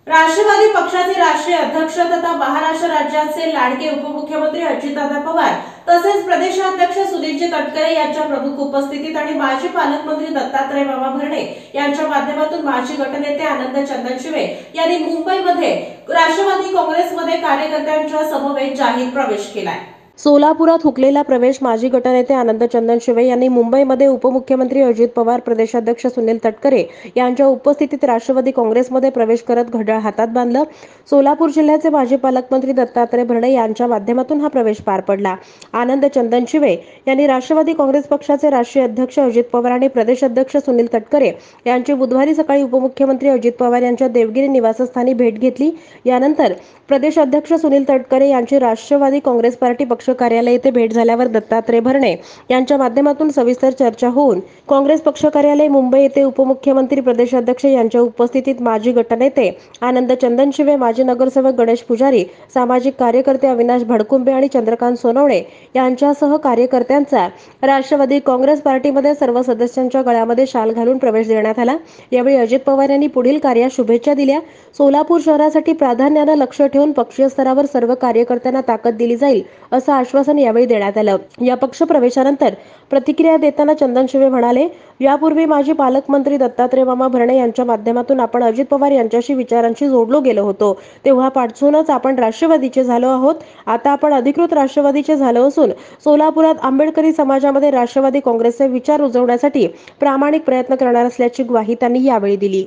राष्ट्रवादी पक्षाचे राष्ट्रीय अध्यक्ष तथा महाराष्ट्र राज्याचे लाडके उपमुख्यमंत्री अजितदादा पवार तसेच प्रदेशाध्यक्ष सुनीलजी तटकरे यांच्या प्रमुख उपस्थितीत आणि माजी पालकमंत्री दत्तात्रय मामा भरणे यांच्या माध्यमातून माजी गटनेते आनंद चंदनशिवे यांनी मुंबईमध्ये राष्ट्रवादी काँग्रेसमध्ये कार्यकर्त्यांच्या समवेत जाहीर प्रवेश केलाय। सोलापुरात हुकलेला प्रवेश माजी गटनेते आनंद चंदनशिवे यांनी मुंबईमध्ये उपमुख्यमंत्री अजित पवार, प्रदेशाध्यक्ष सुनील तटकरे यांच्या उपस्थितीत राष्ट्रवादी काँग्रेसमध्ये प्रवेश करत घड्याळ हातात बांधलं। सोलापूर जिल्ह्याचे माजी पालकमंत्री दत्तात्रय भरणे यांच्या माध्यमातून हा प्रवेश पार पडला। आनंद चंदनशिवे यांनी राष्ट्रवादी काँग्रेस पक्षाचे राष्ट्रीय अध्यक्ष अजित पवार आणि प्रदेशाध्यक्ष सुनील तटकरे यांची बुधवारी सकाळी उपमुख्यमंत्री अजित पवार यांच्या देवगिरी निवासस्थानी भेट घेतली। यानंतर प्रदेशाध्यक्ष सुनील तटकरे यांची राष्ट्रवादी काँग्रेस पार्टी पक्ष कार्यालय येथे भेट झाल्यावर दत्तात्रय भरणे यांच्या माध्यमातून सविस्तर चर्चा होऊन काँग्रेस पक्ष कार्यालय मुंबई येथे उपमुख्यमंत्री प्रदेशाध्यक्ष यांच्या उपस्थितीत माजी गटनेते आनंद चंदनशिवे, माजी नगरसेवक गणेश पुजारी, सामाजिक कार्यकर्ते अविनाश भडकुंबे आणि चंद्रकांत सोनवणे यांच्यासह कार्यकर्त्यांचा राष्ट्रवादी काँग्रेस पार्टीमध्ये सर्व सदस्यांच्या गळ्यामध्ये शाल घालून प्रवेश देण्यात आला। यावेळी अजित पवार यांनी पुढील कार्यास शुभेच्छा दिल्या। सोलापूर शहरासाठी प्राधान्याने लक्ष ठेवून पक्षीय स्तरावर सर्व कार्यकर्त्यांना ताकद दिली जाईल असं आश्वासन यावेळी देण्यात आलं। या पक्ष प्रवेशानंतर प्रतिक्रिया देताना चंदनशिवे म्हणाले, यापूर्वी माजी पालकमंत्री दत्तात्रय मामा भरणे यांच्या माध्यमातून आपण अजित पवार यांच्याशी विचारांशी जोडलो गेलो होतो, तेव्हापासूनच आपण राष्ट्रवादीचे झालो आहोत। आता आपण अधिकृत राष्ट्रवादीचे झालो असून सोलापुरात आंबेडकरी समाजामध्ये राष्ट्रवादी काँग्रेसचे विचार रुजवण्यासाठी प्रामाणिक प्रयत्न करणार असल्याची ग्वाही त्यांनी यावेळी दिली।